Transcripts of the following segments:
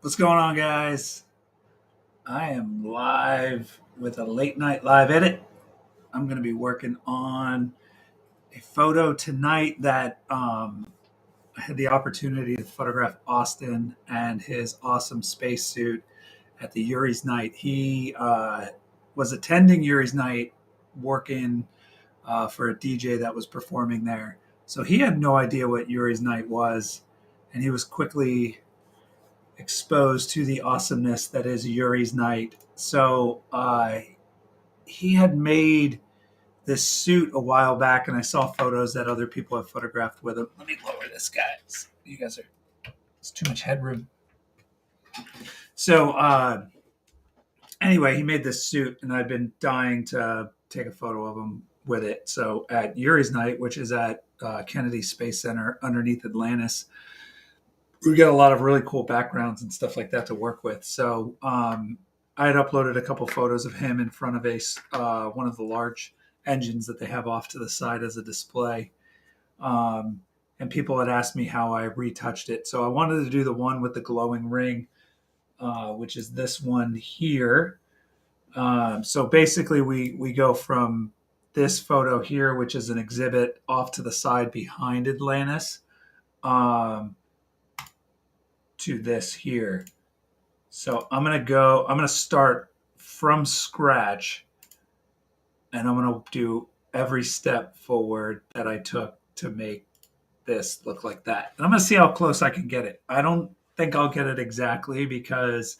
What's going on, guys? I am live with a late night live edit. I'm going to be working on a photo tonight that I had the opportunity to photograph Austin and his awesome spacesuit at the Yuri's night. He was attending Yuri's night working for a DJ that was performing there. So he had no idea what Yuri's night was, and he was quickly exposed to the awesomeness that is Yuri's night. So he had made this suit a while back, and I saw photos that other people have photographed with him. Let me lower this, guys. You guys are, it's too much headroom. So anyway, he made this suit, and I've been dying to take a photo of him with it. So at Yuri's night, which is at Kennedy Space Center underneath Atlantis, we got a lot of really cool backgrounds and stuff like that to work with. So I had uploaded a couple photos of him in front of one of the large engines that they have off to the side as a display. And people had asked me how I retouched it. So I wanted to do the one with the glowing ring, which is this one here. So basically we go from this photo here, which is an exhibit off to the side behind Atlantis, to this here. So I'm going to start from scratch, and I'm going to do every step forward that I took to make this look like that. And I'm going to see how close I can get it. I don't think I'll get it exactly because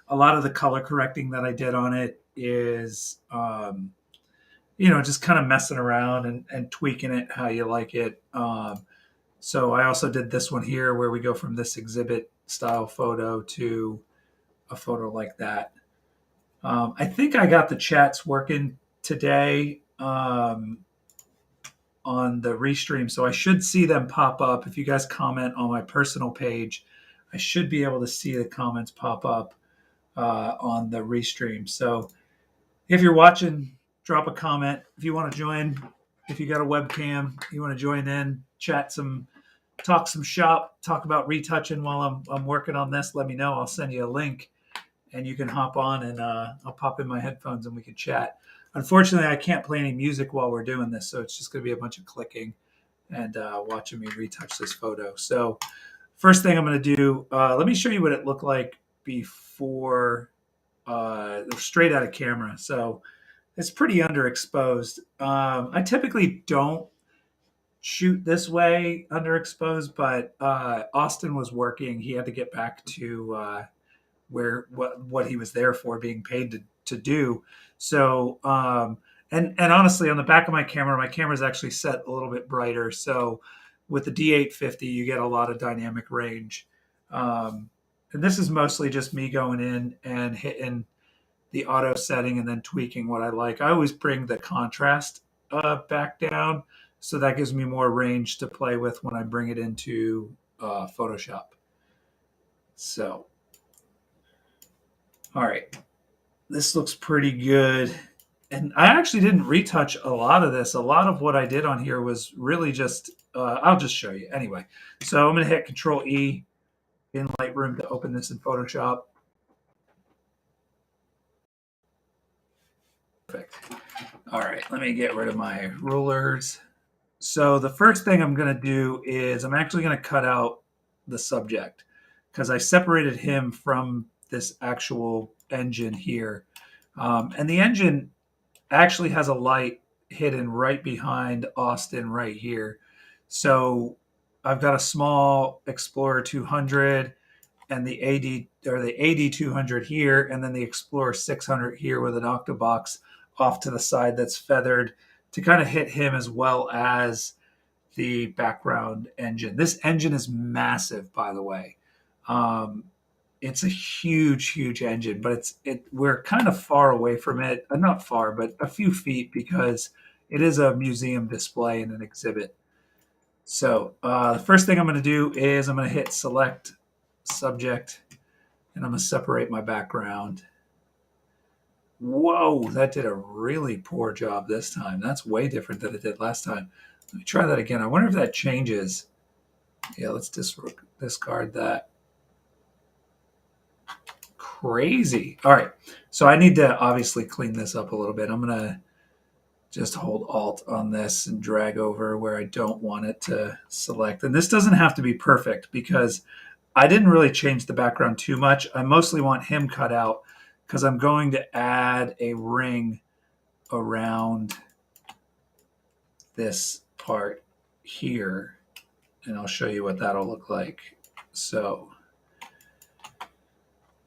a lot of the color correcting that I did on it is, just kind of messing around and tweaking it how you like it. So I also did this one here where we go from this exhibit style photo to a photo like that. I think I got the chats working today on the restream, so I should see them pop up. If you guys comment on my personal page, I should be able to see the comments pop up on the restream. So if you're watching, drop a comment. If you want to join, if you got a webcam, you want to join in, talk some shop, talk about retouching while I'm working on this, let me know. I'll send you a link and you can hop on, and I'll pop in my headphones and we can chat. Unfortunately, I can't play any music while we're doing this, so it's just going to be a bunch of clicking and watching me retouch this photo. So first thing I'm going to do, let me show you what it looked like before, straight out of camera. So it's pretty underexposed. I typically don't shoot this way underexposed, but Austin was working. He had to get back to what he was there for, being paid to do. So and honestly, on the back of my camera is actually set a little bit brighter. So with the D850, you get a lot of dynamic range. And this is mostly just me going in and hitting the auto setting and then tweaking what I like. I always bring the contrast back down, so that gives me more range to play with when I bring it into Photoshop. So, all right, this looks pretty good. And I actually didn't retouch a lot of this. A lot of what I did on here was really just, I'll just show you. Anyway, so I'm going to hit Control E in Lightroom to open this in Photoshop. Perfect. All right, let me get rid of my rulers. So the first thing I'm going to do is I'm actually going to cut out the subject because I separated him from this actual engine here. And the engine actually has a light hidden right behind Austin right here. So I've got a small Explorer 200 and the AD 200 here, and then the Explorer 600 here with an octobox off to the side that's feathered to kind of hit him, as well as the background engine. This engine is massive, by the way. It's a huge engine, but we're kind of far away from it. Not far, but a few feet, because it is a museum display and an exhibit. So the first thing I'm going to do is I'm going to hit Select Subject, and I'm going to separate my background. Whoa, that did a really poor job this time. That's way different than it did last time. Let me try that again. I wonder if that changes. Yeah, let's discard that. crazy. All right. So I need to obviously clean this up a little bit. I'm going to just hold Alt on this and drag over where I don't want it to select. And this doesn't have to be perfect because I didn't really change the background too much. I mostly want him cut out because I'm going to add a ring around this part here. And I'll show you what that'll look like. So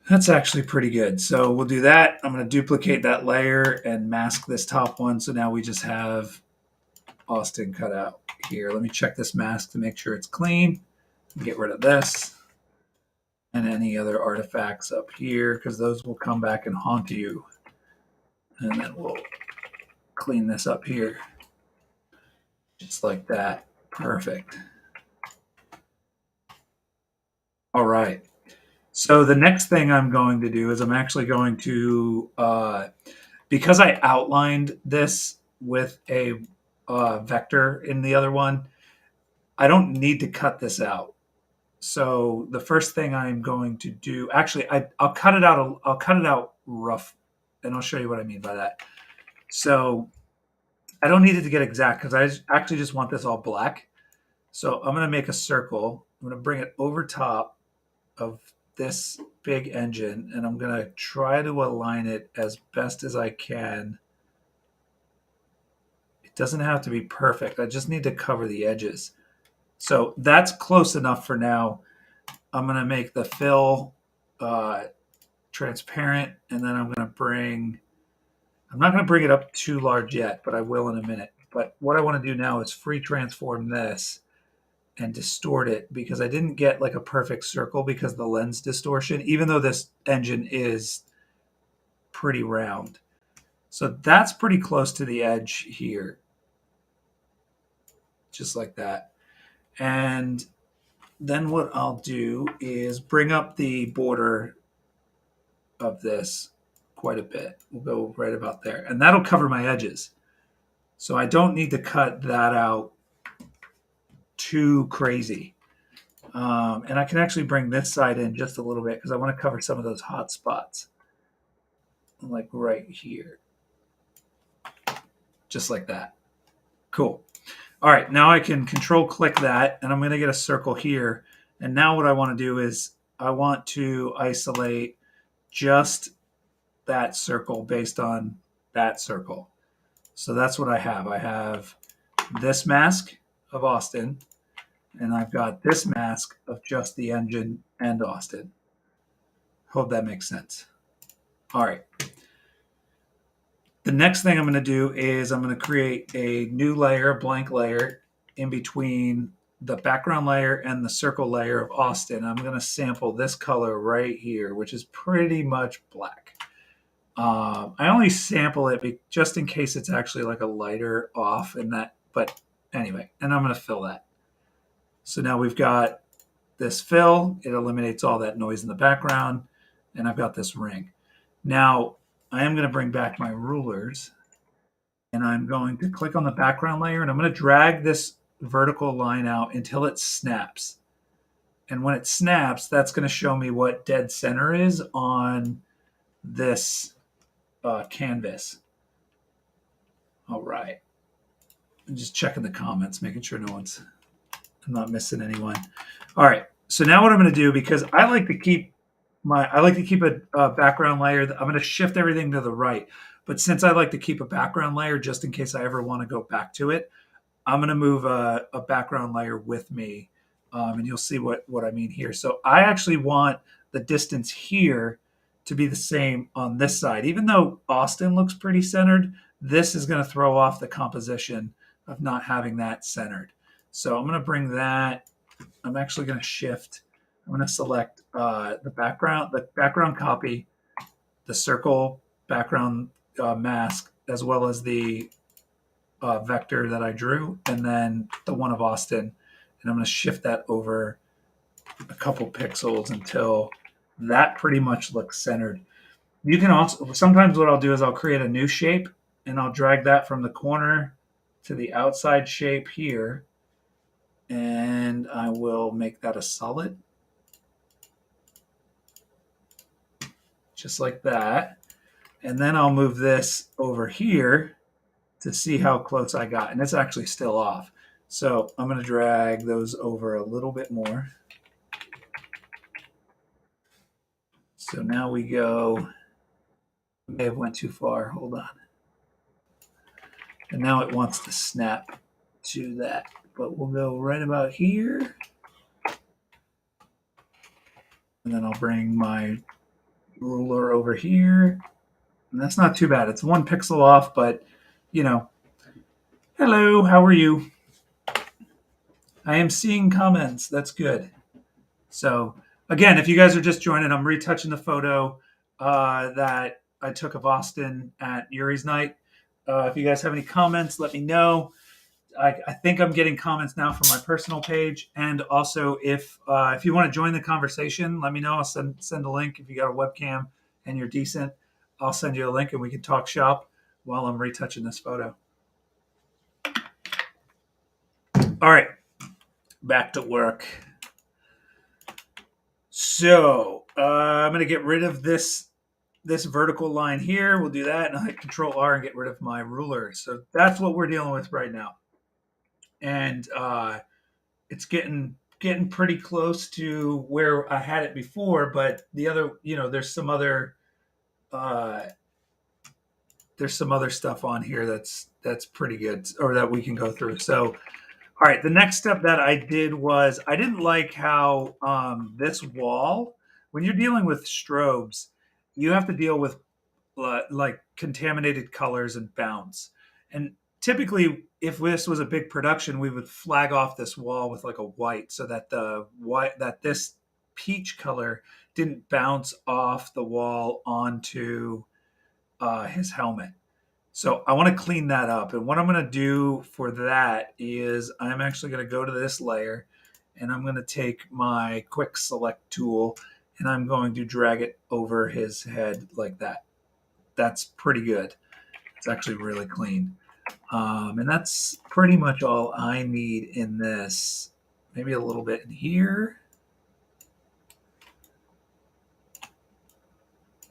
that's actually pretty good. So we'll do that. I'm going to duplicate that layer and mask this top one. So now we just have Autin cut out here. Let me check this mask to make sure it's clean. Get rid of this and any other artifacts up here because those will come back and haunt you. And then we'll clean this up here. Just like that. Perfect. All right. So the next thing I'm going to do is I'm actually going to, because I outlined this with a vector in the other one, I don't need to cut this out. So the first thing I'm going to do, actually, I'll cut it out. I'll cut it out rough, and I'll show you what I mean by that. So I don't need it to get exact because I actually just want this all black. So I'm going to make a circle. I'm going to bring it over top of this big engine, and I'm going to try to align it as best as I can. It doesn't have to be perfect. I just need to cover the edges. So that's close enough for now. I'm going to make the fill transparent, and then I'm going to bring, I'm not going to bring it up too large yet, but I will in a minute. But what I want to do now is free transform this and distort it because I didn't get like a perfect circle because of the lens distortion, even though this engine is pretty round. So that's pretty close to the edge here. Just like that. And then what I'll do is bring up the border of this quite a bit. We'll go right about there. And that'll cover my edges. So I don't need to cut that out too crazy. And I can actually bring this side in just a little bit because I want to cover some of those hot spots. Like right here. Just like that. Cool. All right, now I can control click that, and I'm going to get a circle here. And now what I want to do is I want to isolate just that circle based on that circle. So that's what I have. I have this mask of Autin, and I've got this mask of just the engine and Autin. Hope that makes sense. All right. The next thing I'm going to do is I'm going to create a new layer, a blank layer, in between the background layer and the circle layer of Autin. I'm going to sample this color right here, which is pretty much black. I only sample it just in case it's actually like a lighter off in that, but anyway, and I'm going to fill that. So now we've got this fill. It eliminates all that noise in the background, and I've got this ring. Now, I am going to bring back my rulers, and I'm going to click on the background layer, and I'm going to drag this vertical line out until it snaps. And when it snaps, that's going to show me what dead center is on this canvas. All right. I'm just checking the comments, making sure I'm not missing anyone. All right. So now what I'm going to do, because I like to keep a background layer. I'm going to shift everything to the right. But since I like to keep a background layer just in case I ever want to go back to it, I'm going to move a background layer with me. And you'll see what I mean here. So I actually want the distance here to be the same on this side. Even though Autin looks pretty centered, this is going to throw off the composition of not having that centered. So I'm going to bring that. I'm actually going to shift. I'm going to select the background copy, the circle background mask, as well as the vector that I drew, and then the one of Autin. And I'm going to shift that over a couple pixels until that pretty much looks centered. You can also, sometimes what I'll do is I'll create a new shape, and I'll drag that from the corner to the outside shape here, and I will make that a solid. just like that. And then I'll move this over here to see how close I got. And it's actually still off. So I'm going to drag those over a little bit more. So now we go, I may have went too far. Hold on. And now it wants to snap to that. But we'll go right about here. And then I'll bring my ruler over here. And that's not too bad. It's 1 pixel off, but you know, hello, how are you? I am seeing comments. That's good. So again, if you guys are just joining, I'm retouching the photo that I took of Autin at Yuri's night. If you guys have any comments, let me know. I think I'm getting comments now from my personal page, and also if you want to join the conversation, let me know. I'll send a link. If you got a webcam and you're decent, I'll send you a link and we can talk shop while I'm retouching this photo. All right, back to work. So I'm going to get rid of this vertical line here. We'll do that, and I'll hit Control R and get rid of my ruler. So that's what we're dealing with right now, and it's getting pretty close to where I had it before. But the other, there's some other stuff on here that's pretty good, or that we can go through. So, all right, the next step that I did was I didn't like how this wall, when you're dealing with strobes, you have to deal with like contaminated colors and bounce. And typically, if this was a big production, we would flag off this wall with like a white so that this peach color didn't bounce off the wall onto his helmet. So I want to clean that up. And what I'm going to do for that is I'm actually going to go to this layer and I'm going to take my quick select tool and I'm going to drag it over his head like that. That's pretty good. It's actually really clean. And that's pretty much all I need in this. Maybe a little bit in here.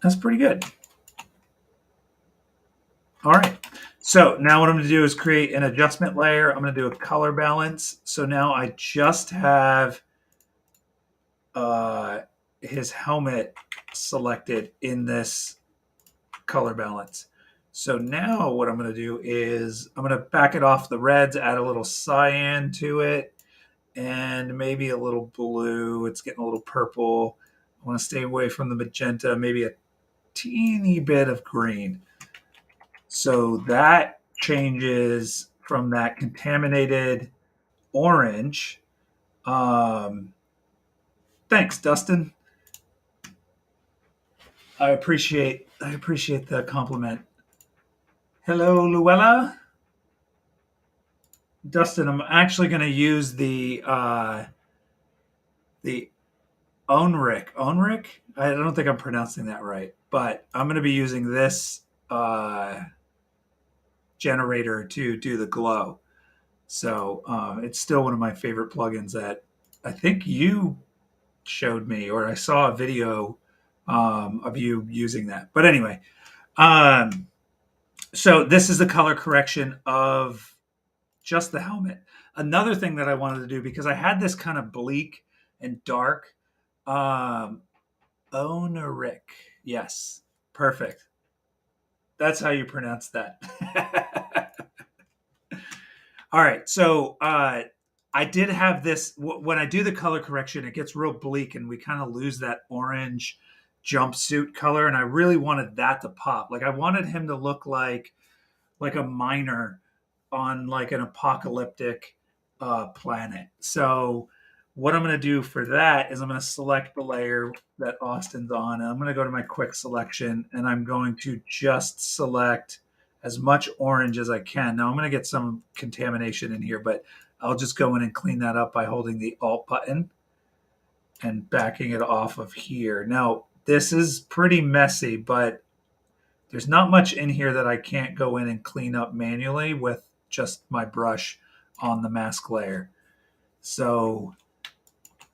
That's pretty good. All right. So now what I'm going to do is create an adjustment layer. I'm going to do a color balance. So now I just have his helmet selected in this color balance. So now what I'm going to do is I'm going to back it off the reds, add a little cyan to it, and maybe a little blue. It's getting a little purple. I want to stay away from the magenta, maybe a teeny bit of green. So that changes from that contaminated orange. Thanks, Dustin. I appreciate the compliment. Hello, Luella. Dustin, I'm actually going to use the Onric. Onric? I don't think I'm pronouncing that right, but I'm going to be using this generator to do the glow. So it's still one of my favorite plugins that I think you showed me, or I saw a video of you using that. But anyway, so this is the color correction of just the helmet. Another thing that I wanted to do, because I had this kind of bleak and dark, Onric. Yes, perfect. That's how you pronounce that. All right, so I did have this. When I do the color correction, it gets real bleak, and we kind of lose that orange jumpsuit color. And I really wanted that to pop. Like I wanted him to look like a miner on like an apocalyptic planet. So what I'm going to do for that is I'm going to select the layer that Autin's on, and I'm going to go to my quick selection, and I'm going to just select as much orange as I can. Now I'm going to get some contamination in here, but I'll just go in and clean that up by holding the Alt button and backing it off of here. Now this is pretty messy, but there's not much in here that I can't go in and clean up manually with just my brush on the mask layer. So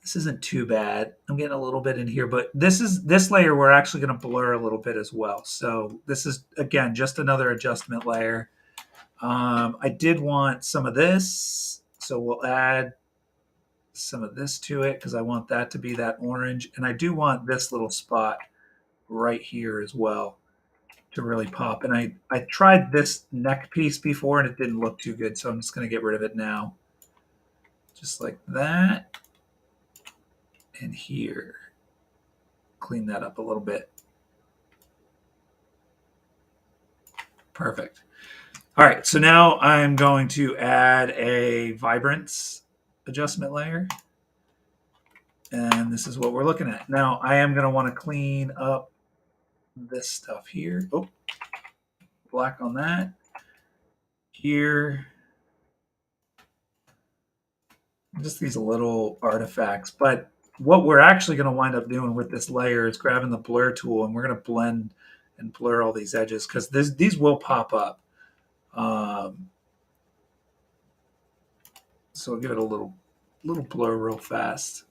This isn't too bad. I'm getting a little bit in here, but this layer we're actually going to blur a little bit as well. So this is, again, just another adjustment layer. I did want some of this, so we'll add some of this to it because I want that to be that orange. And I do want this little spot right here as well to really pop. And I tried this neck piece before and it didn't look too good, so I'm just going to get rid of it now. Just like that. And here. Clean that up a little bit. Perfect. All right, so now I'm going to add a vibrance adjustment layer. And this is what we're looking at. Now I am going to want to clean up this stuff here. Oh, black on that. Here. Just these little artifacts. But what we're actually going to wind up doing with this layer is grabbing the blur tool and we're going to blend and blur all these edges because these will pop up. So I'll give it a little blur real fast.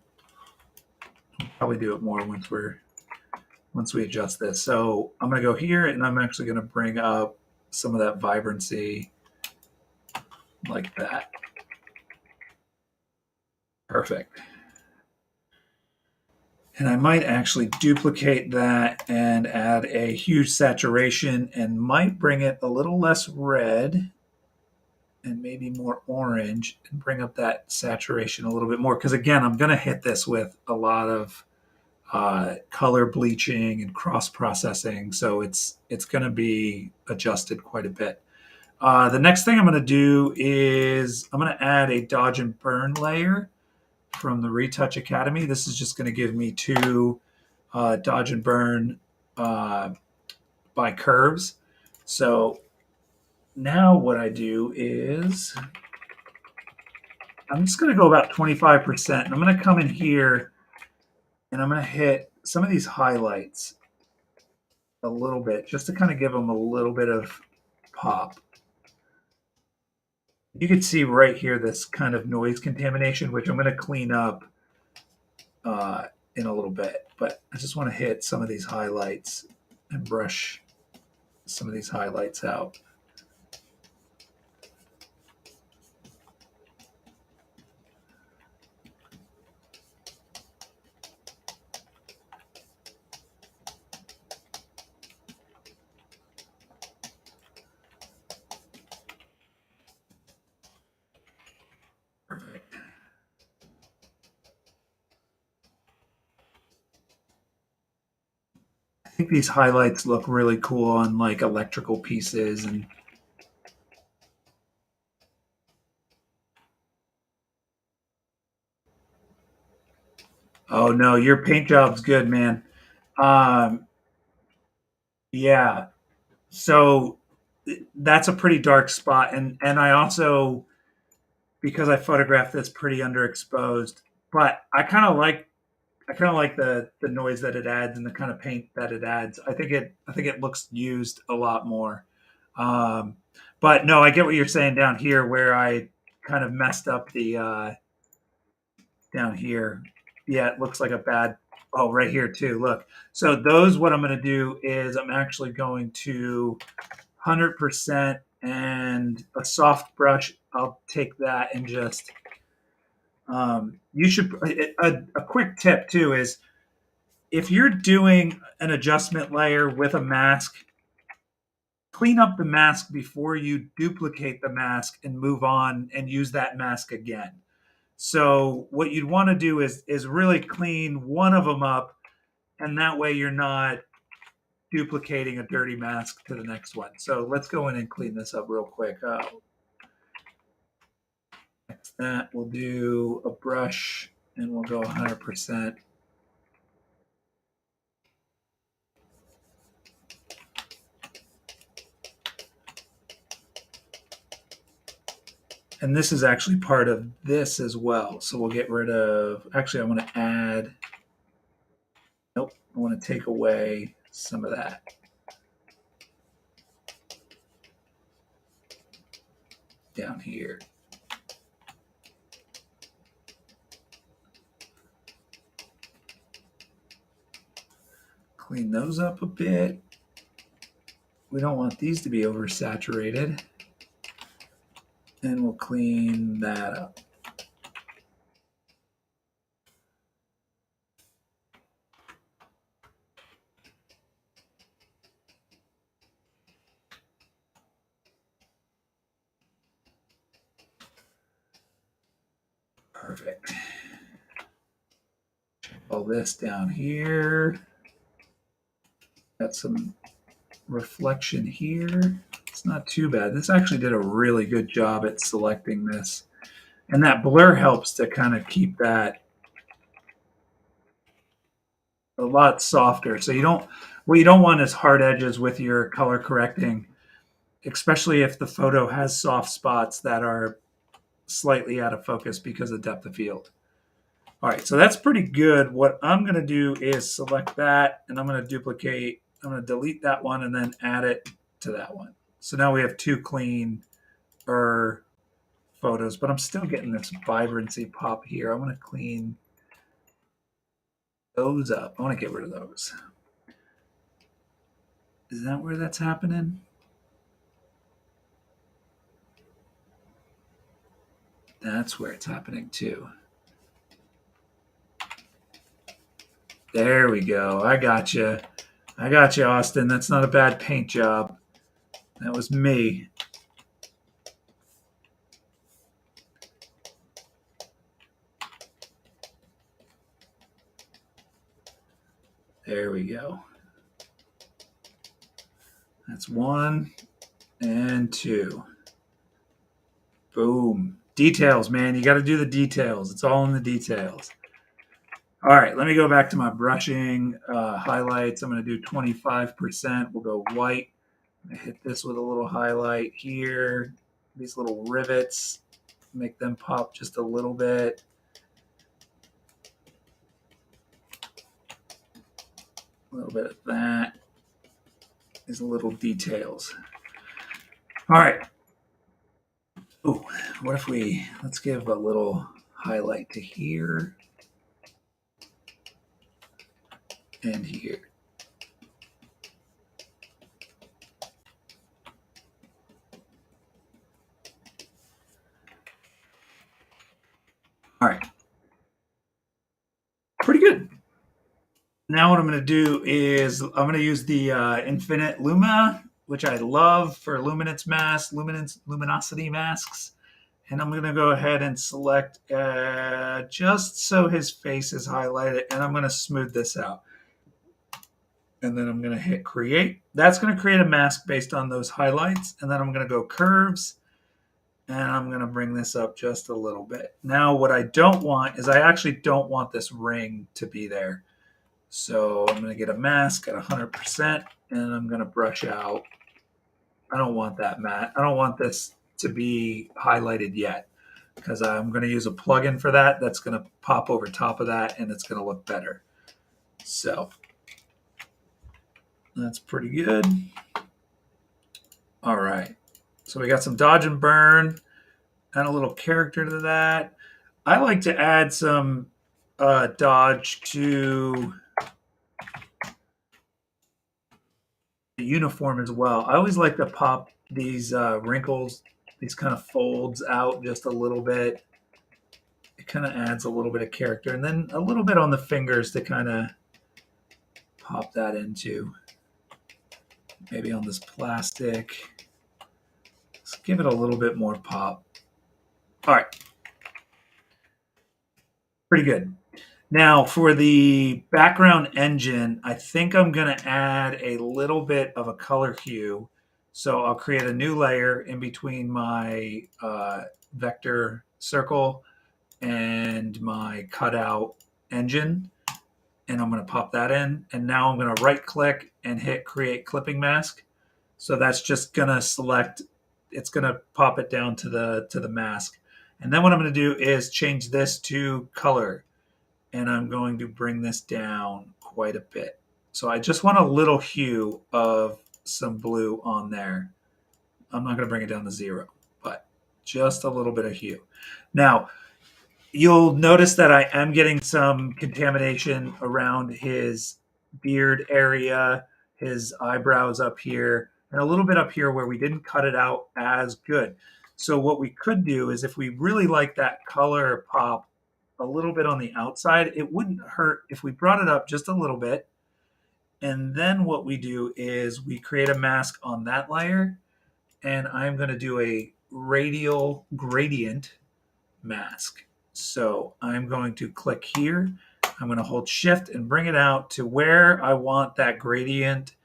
Probably do it more once we adjust this. So I'm going to go here and I'm actually going to bring up some of that vibrancy like that. Perfect. And I might actually duplicate that and add a huge saturation and might bring it a little less red and maybe more orange and bring up that saturation a little bit more. Because again, I'm going to hit this with a lot of color bleaching and cross processing. So it's going to be adjusted quite a bit. The next thing I'm going to do is I'm going to add a dodge and burn layer from the Retouch Academy. This is just going to give me two dodge and burn by curves. So now what I do is I'm just going to go about 25%. And I'm going to come in here and I'm going to hit some of these highlights a little bit just to kind of give them a little bit of pop. You can see right here this kind of noise contamination, which I'm going to clean up in a little bit. But I just want to hit some of these highlights and brush some of these highlights out. Perfect. I think these highlights look really cool on like electrical pieces and oh no, your paint job's good, man. Um, yeah. So that's a pretty dark spot, and I also because I photographed this pretty underexposed, but I kind of like the noise that it adds and the kind of paint that it adds. I think it looks used a lot more. Um, but no, I get what you're saying down here where I kind of messed up the down here. Yeah, it looks like a bad. Oh, right here too. Look. So those, what I'm going to do is I'm actually going to 100% and a soft brush. I'll take that and just. You should. A quick tip too is if you're doing an adjustment layer with a mask, clean up the mask before you duplicate the mask and move on and use that mask again. So what you'd want to do is really clean one of them up, and that way you're not duplicating a dirty mask to the next one. So let's go in and clean this up real quick. Next that we'll do a brush and we'll go 100%. And this is actually part of this as well. So we'll get rid of, actually I want to add, nope, I want to take away some of that. Down here. Clean those up a bit. We don't want these to be oversaturated. And we'll clean that up. Perfect. All this down here. Got some reflection here. It's not too bad. This actually did a really good job at selecting this. And that blur helps to kind of keep that a lot softer. So what you don't want is hard edges with your color correcting, especially if the photo has soft spots that are slightly out of focus because of depth of field. All right, so that's pretty good. What I'm going to do is select that, and I'm going to duplicate. I'm going to delete that one and then add it to that one. So now we have two clean photos, but I'm still getting this vibrancy pop here. I want to clean those up. I want to get rid of those. Is that where that's happening? That's where it's happening too. There we go. I got you. I got you, Austin. That's not a bad paint job. That was me. There we go. That's 1 and 2. Boom. Details, man. You got to do the details. It's all in the details. All right, let me go back to my brushing highlights. I'm going to do 25%. We'll go white. I hit this with a little highlight here. These little rivets, make them pop just a little bit. A little bit of that. These little details. All right. Ooh, what if let's give a little highlight to here and here. All right. Pretty good. Now what I'm going to do is I'm going to use the Infinite Luma, which I love for luminosity masks. And I'm going to go ahead and select just so his face is highlighted. And I'm going to smooth this out. And then I'm going to hit create. That's going to create a mask based on those highlights. And then I'm going to go curves. And I'm going to bring this up just a little bit. Now what I don't want is I actually don't want this ring to be there. So I'm going to get a mask at 100%, and I'm going to brush out. I don't want that matte. I don't want this to be highlighted yet because I'm going to use a plugin for that. That's going to pop over top of that, and it's going to look better. So that's pretty good. All right. So we got some dodge and burn and a little character to that. I like to add some dodge to the uniform as well. I always like to pop these wrinkles, these kind of folds out just a little bit. It kind of adds a little bit of character, and then a little bit on the fingers to kind of pop that into. Maybe on this plastic. Let's give it a little bit more pop. All right. Pretty good. Now for the background engine, I think I'm going to add a little bit of a color hue. So I'll create a new layer in between my vector circle and my cutout engine. And I'm going to pop that in. And now I'm going to right click and hit create clipping mask. So that's just going to select, it's going to pop it down to the mask. And then what I'm going to do is change this to color. And I'm going to bring this down quite a bit. So I just want a little hue of some blue on there. I'm not going to bring it down to 0, but just a little bit of hue. Now, you'll notice that I am getting some contamination around his beard area, his eyebrows up here, and a little bit up here where we didn't cut it out as good. So what we could do is if we really like that color pop a little bit on the outside, it wouldn't hurt if we brought it up just a little bit. And then what we do is we create a mask on that layer, and I'm going to do a radial gradient mask. So I'm going to click here. I'm going to hold shift and bring it out to where I want that gradient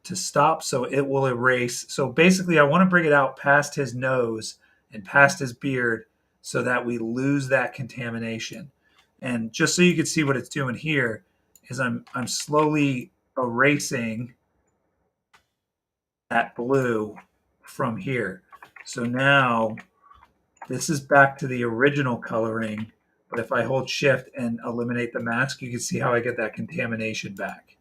to stop so it will erase. So basically I want to bring it out past his nose and past his beard so that we lose that contamination. And just so you can see what it's doing here is I'm slowly erasing that blue from here. So now this is back to the original coloring, but if I hold shift and eliminate the mask, you can see how I get that contamination back,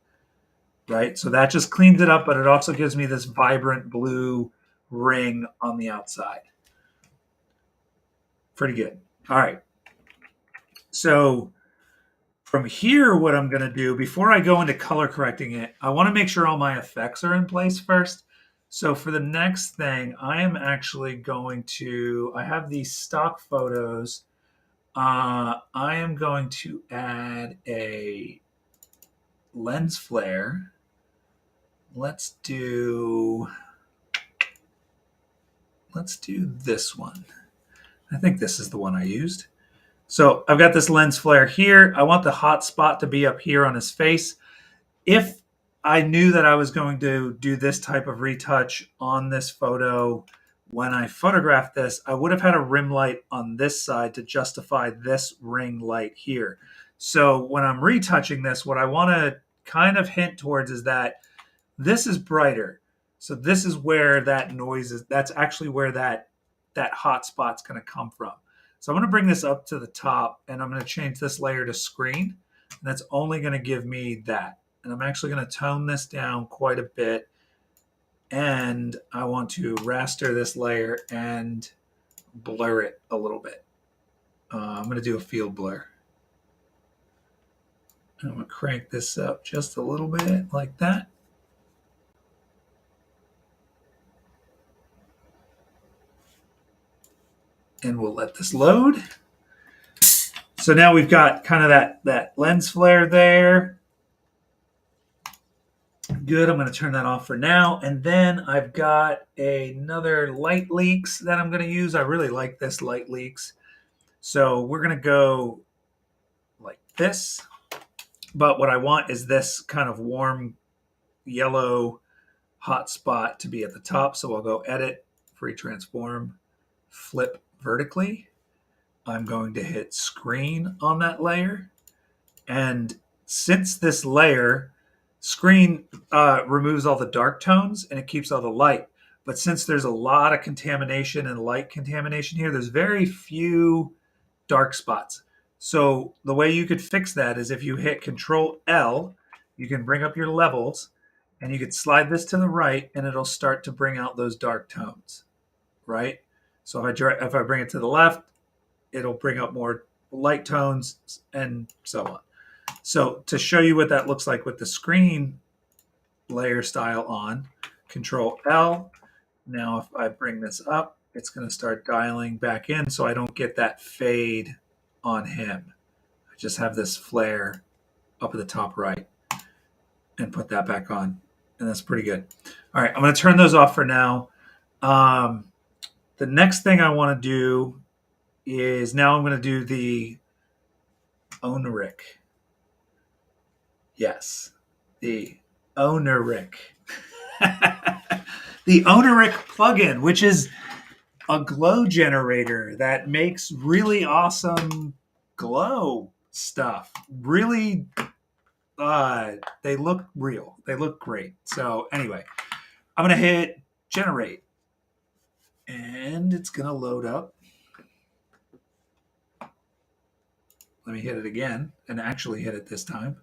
right? So that just cleans it up, but it also gives me this vibrant blue ring on the outside. Pretty good. All right. So from here, what I'm going to do, before I go into color correcting it, I want to make sure all my effects are in place first. So for the next thing, I am actually going to, I have these stock photos. I am going to add a lens flare. Let's do this one. I think this is the one I used. So I've got this lens flare here. I want the hot spot to be up here on his face. If I knew that I was going to do this type of retouch on this photo when I photographed this, I would have had a rim light on this side to justify this ring light here. So when I'm retouching this, what I want to kind of hint towards is that this is brighter. So this is where that noise is. That's actually where that hot spot's going to come from. So I'm going to bring this up to the top, and I'm going to change this layer to screen. And that's only going to give me that. And I'm actually going to tone this down quite a bit. And I want to raster this layer and blur it a little bit. I'm going to do a field blur. And I'm going to crank this up just a little bit like that. And we'll let this load. So now we've got kind of that lens flare there. Good, I'm going to turn that off for now. And then I've got another light leaks that I'm going to use. I really like this light leaks. So we're going to go like this. But what I want is this kind of warm yellow hot spot to be at the top. So I'll go edit, free transform, flip vertically. I'm going to hit screen on that layer. And since this layer, screen removes all the dark tones and it keeps all the light. But since there's a lot of contamination and light contamination here, there's very few dark spots. So the way you could fix that is if you hit Control L, you can bring up your levels and you could slide this to the right and it'll start to bring out those dark tones, right? So if I bring it to the left, it'll bring up more light tones and so on. So to show you what that looks like with the screen layer style on, Control L. Now if I bring this up, it's going to start dialing back in so I don't get that fade on him. I just have this flare up at the top right and put that back on. And that's pretty good. All right, I'm going to turn those off for now. The next thing I want to do is now I'm going to do the Oniric. Yes, the Oniric. The Oniric plugin, which is a glow generator that makes really awesome glow stuff. Really, they look real. They look great. So anyway, I'm going to hit generate. And it's going to load up. Let me hit it again and actually hit it this time.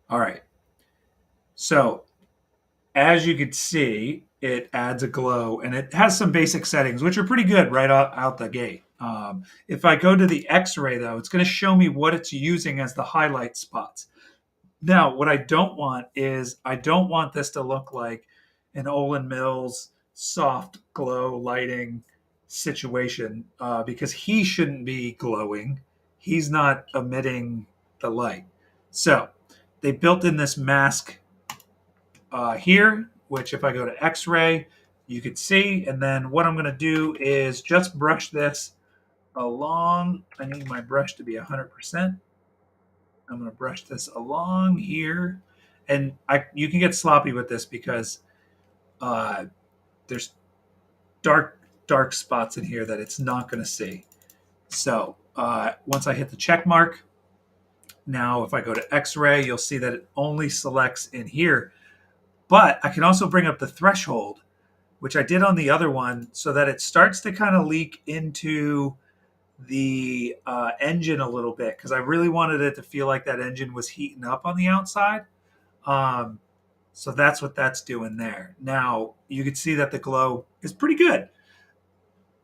All right. So as you can see, it adds a glow and it has some basic settings, which are pretty good right out the gate. If I go to the X-ray, though, it's going to show me what it's using as the highlight spots. Now, what I don't want is I don't want this to look like an Olin Mills soft glow lighting situation because he shouldn't be glowing. He's not emitting the light. So they built in this mask here, which if I go to X-ray, you could see. And then what I'm going to do is just brush this along. I need my brush to be 100%. I'm going to brush this along here. And you can get sloppy with this because there's dark spots in here that it's not going to see. So once I hit the check mark, now if I go to X-ray, you'll see that it only selects in here. But I can also bring up the threshold, which I did on the other one, so that it starts to kind of leak into the engine a little bit, because I really wanted it to feel like that engine was heating up on the outside. So that's what that's doing there. Now, you can see that the glow is pretty good.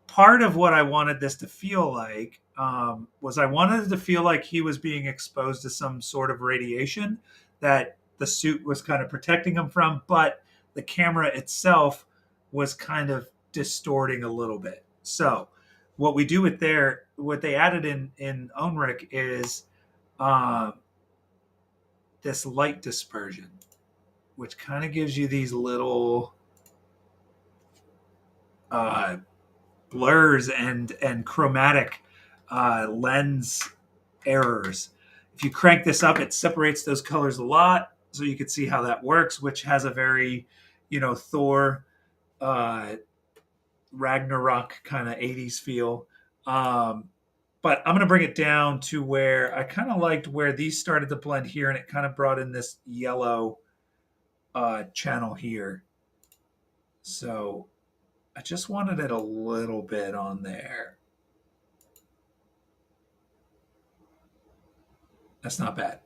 Part of what I wanted this to feel like was I wanted it to feel like he was being exposed to some sort of radiation that the suit was kind of protecting him from, but the camera itself was kind of distorting a little bit. So what we do with what they added in Onric is this light dispersion, which kind of gives you these little blurs and chromatic lens errors. If you crank this up, it separates those colors a lot, so you can see how that works, which has a very, Thor, Ragnarok kind of 80s feel. But I'm going to bring it down to where I kind of liked where these started to blend here, and it kind of brought in this yellow channel here. So I just wanted it a little bit on there. That's not bad.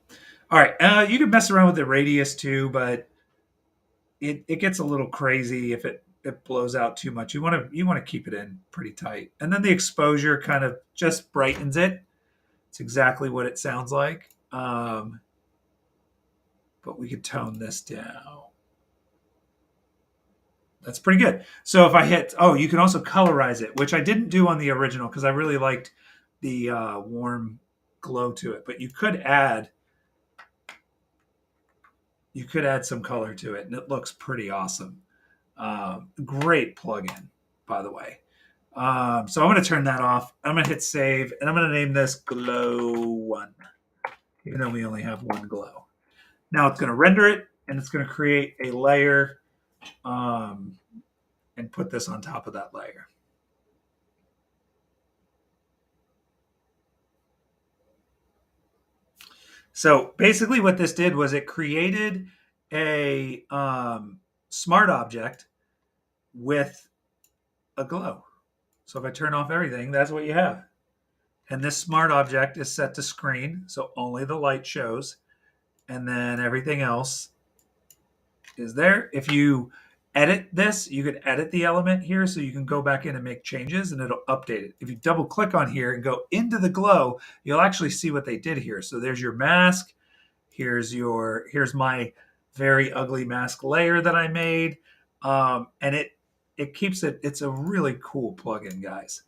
All right, you can mess around with the radius too, but it gets a little crazy if it blows out too much. You want to keep it in pretty tight, and then the exposure kind of just brightens it. It's exactly what it sounds like, but we could tone this down. That's pretty good. So if I hit, you can also colorize it, which I didn't do on the original because I really liked the warm glow to it. But you could add some color to it, and it looks pretty awesome. Great plugin, by the way. So I'm going to turn that off. I'm going to hit save, and I'm going to name this Glow 1, even though we only have one glow. Now it's going to render it, and it's going to create a layer and put this on top of that layer. So basically what this did was it created a smart object with a glow. So if I turn off everything, that's what you have. And this smart object is set to screen, so only the light shows. And then everything else is there. If you edit this, you could edit the element here, so you can go back in and make changes and it'll update it. If you double click on here and go into the glow, you'll actually see what they did here. So there's your mask. Here's my very ugly mask layer that I made. And it keeps it, it's a really cool plugin, guys.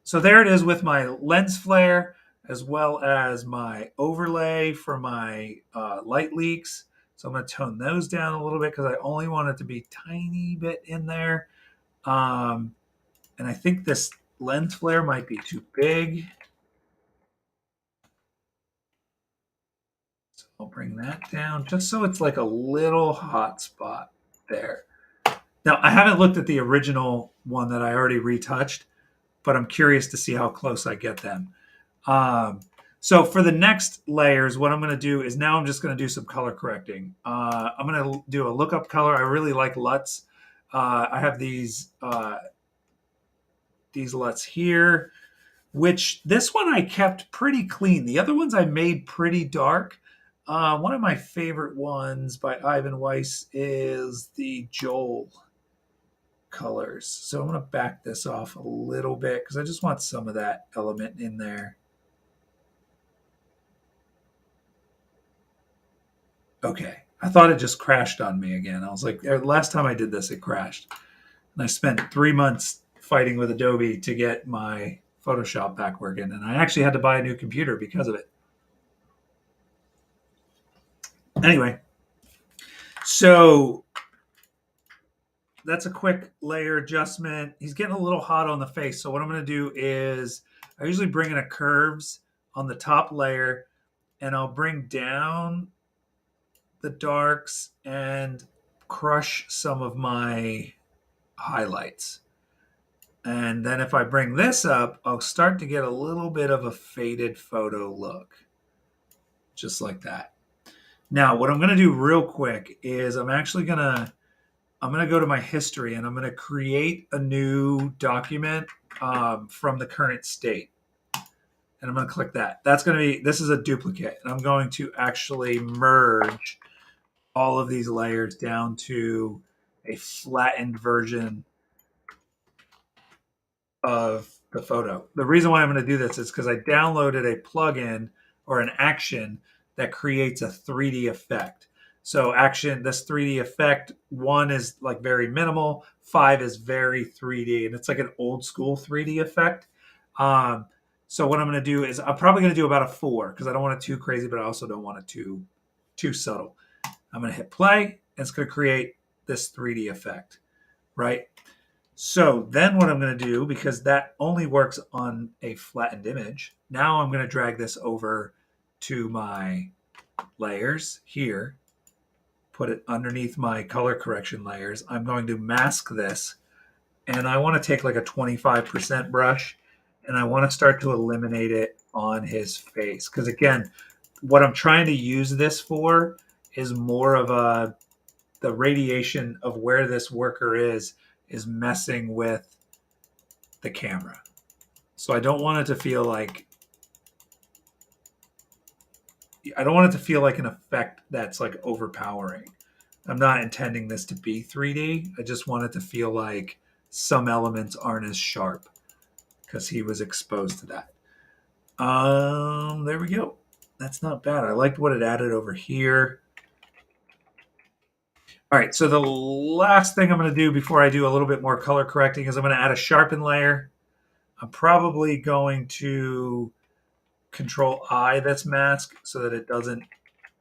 So there it is with my lens flare, as well as my overlay for my light leaks. So I'm going to tone those down a little bit because I only want it to be a tiny bit in there. And I think this lens flare might be too big. So I'll bring that down just so it's like a little hot spot there. Now, I haven't looked at the original one that I already retouched, but I'm curious to see how close I get them. So for the next layers, what I'm going to do is now I'm just going to do some color correcting. I'm going to do a lookup color. I really like LUTs. I have these LUTs here, which this one I kept pretty clean. The other ones I made pretty dark. One of my favorite ones by Ivan Weiss is the Joel colors. So I'm going to back this off a little bit because I just want some of that element in there. Okay. I thought it just crashed on me again. I was like, last time I did this, it crashed. And I spent 3 months fighting with Adobe to get my Photoshop back working. And I actually had to buy a new computer because of it. Anyway, so that's a quick layer adjustment. He's getting a little hot on the face. So what I'm going to do is I usually bring in a curves on the top layer and I'll bring down the darks and crush some of my highlights. And then if I bring this up, I'll start to get a little bit of a faded photo look. Just like that. Now, what I'm going to do real quick is I'm going to go to my history and I'm going to create a new document from the current state. And I'm going to click that. This is a duplicate. And I'm going to actually merge all of these layers down to a flattened version of the photo. The reason why I'm going to do this is because I downloaded a plugin or an action that creates a 3D effect. So this 3D effect, 1 is like very minimal, 5 is very 3D, and it's like an old school 3D effect. So what I'm going to do is I'm probably going to do about a 4 because I don't want it too crazy, but I also don't want it too subtle. I'm going to hit play, and it's going to create this 3D effect, right? So then what I'm going to do, because that only works on a flattened image, now I'm going to drag this over to my layers here, put it underneath my color correction layers. I'm going to mask this, and I want to take like a 25% brush, and I want to start to eliminate it on his face. Because again, what I'm trying to use this for is more of the radiation of where this worker is messing with the camera. So I don't want it to feel like an effect that's like overpowering. I'm not intending this to be 3D. I just want it to feel like some elements aren't as sharp because he was exposed to that. There we go. That's not bad. I liked what it added over here. All right, so the last thing I'm going to do before I do a little bit more color correcting is I'm going to add a sharpen layer. I'm probably going to Control I this mask so that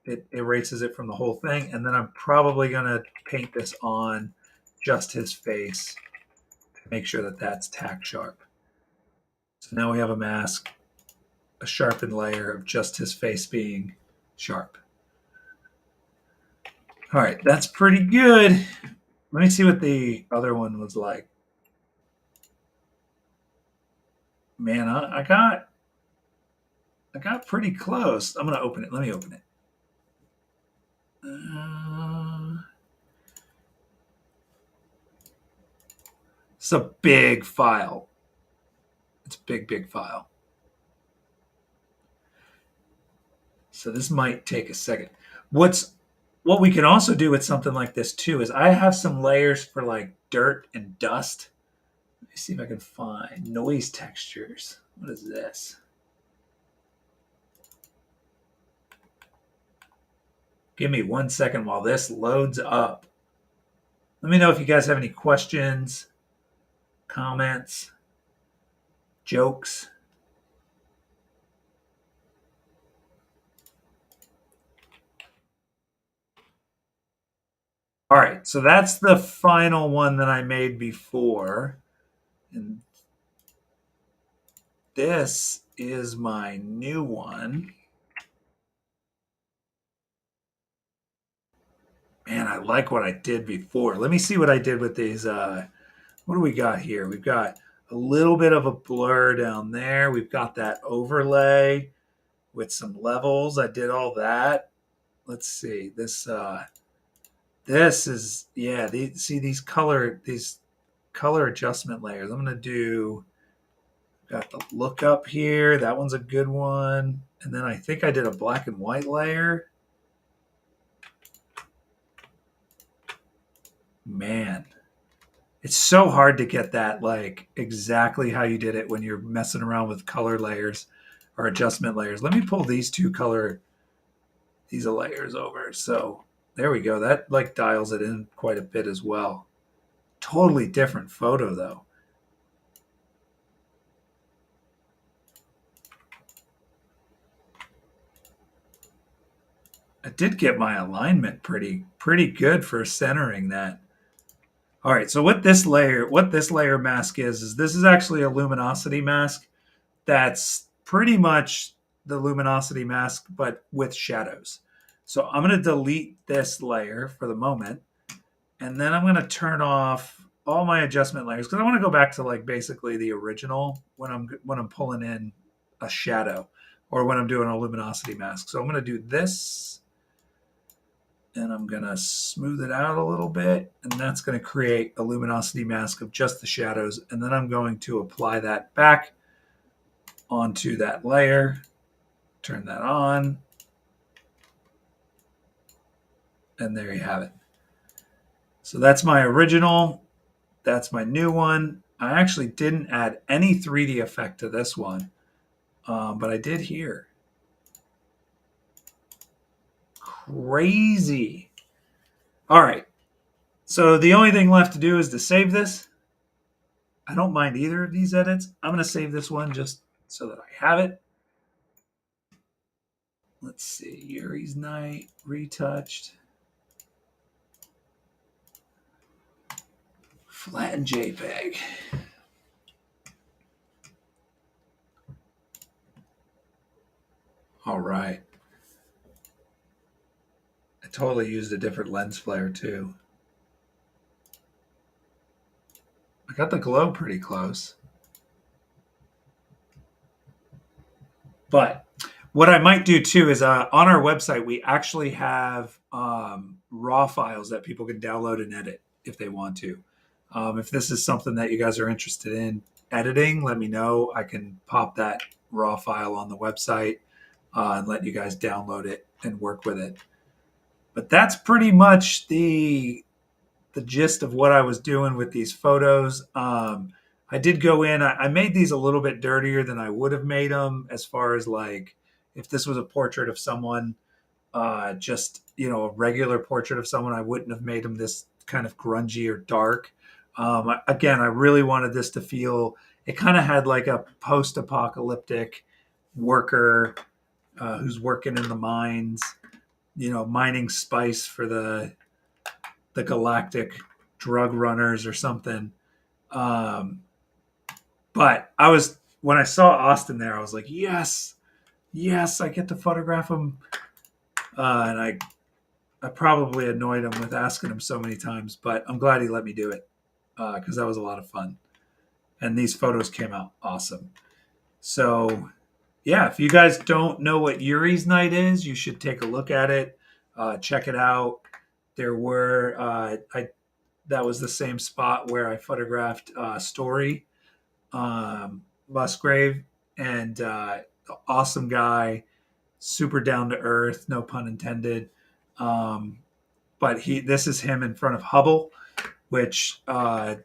it erases it from the whole thing. And then I'm probably going to paint this on just his face to make sure that that's tack sharp. So now we have a mask, a sharpened layer of just his face being sharp. All right, that's pretty good. Let me see what the other one was like. Man, I got pretty close. I'm going to open it. Let me open it. It's a big file. It's a big file. So this might take a second. What we can also do with something like this too is I have some layers for like dirt and dust. Let me see if I can find noise textures. What is this? Give me 1 second while this loads up. Let me know if you guys have any questions, comments, jokes. All right, so that's the final one that I made before. And this is my new one. Man, I like what I did before. Let me see what I did with these. What do we got here? We've got a little bit of a blur down there. We've got that overlay with some levels. I did all that. Let's see. This is these color adjustment layers. I'm gonna do. Got the look up here. That one's a good one. And then I think I did a black and white layer. Man, It's so hard to get that like exactly how you did it when you're messing around with color layers or adjustment layers. Let me pull these these layers over. So there we go. That like dials it in quite a bit as well. Totally different photo though. I did get my alignment pretty good for centering that. All right, so what this layer mask is this is actually a luminosity mask that's pretty much the luminosity mask but with shadows. So I'm going to delete this layer for the moment, and then I'm going to turn off all my adjustment layers because I want to go back to like basically the original when I'm pulling in a shadow or when I'm doing a luminosity mask. So I'm going to do this, and I'm going to smooth it out a little bit, and that's going to create a luminosity mask of just the shadows. And then I'm going to apply that back onto that layer, turn that on, and there you have it. So that's my original. That's my new one. I actually didn't add any 3D effect to this one, but I did here. Crazy. All right. So the only thing left to do is to save this. I don't mind either of these edits. I'm going to save this one just so that I have it. Let's see. Yuri's Night, retouched. Flatten JPEG. All right. I totally used a different lens flare too. I got the glow pretty close. But what I might do too is on our website, we actually have raw files that people can download and edit if they want to. If this is something that you guys are interested in editing, let me know. I can pop that raw file on the website and let you guys download it and work with it. But that's pretty much the gist of what I was doing with these photos. I did go in. I made these a little bit dirtier than I would have made them, as far as like if this was a portrait of someone, just a regular portrait of someone, I wouldn't have made them this kind of grungy or dark. Again, I really wanted this to feel. It kind of had like a post-apocalyptic worker who's working in the mines, mining spice for the galactic drug runners or something. But when I saw Autin there, I was like, yes, I get to photograph him. And I probably annoyed him with asking him so many times, but I'm glad he let me do it because that was a lot of fun. And these photos came out awesome. So, yeah, if you guys don't know what Yuri's Night is, you should take a look at it. Check it out. There were that was the same spot where I photographed Story Musgrave, and awesome guy, super down to earth, no pun intended. But this is him in front of Hubble, which the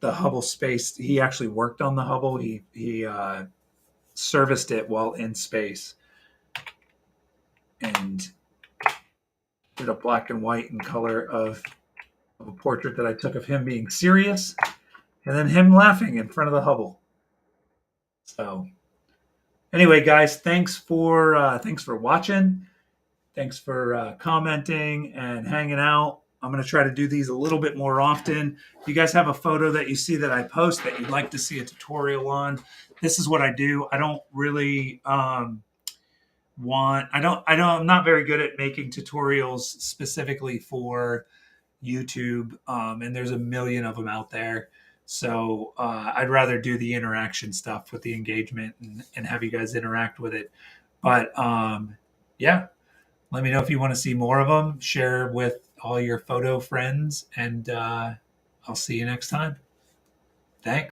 Hubble space. He actually worked on the Hubble. He serviced it while in space, and did a black and white and color of a portrait that I took of him being serious, and then him laughing in front of the Hubble. So, anyway, guys, thanks for watching. Thanks for commenting and hanging out. I'm going to try to do these a little bit more often. If you guys have a photo that you see that I post that you'd like to see a tutorial on, this is what I do. I don't really I'm not very good at making tutorials specifically for YouTube, and there's a million of them out there. So I'd rather do the interaction stuff with the engagement and have you guys interact with it. But yeah, let me know if you want to see more of them. Share with all your photo friends, and I'll see you next time. Thanks.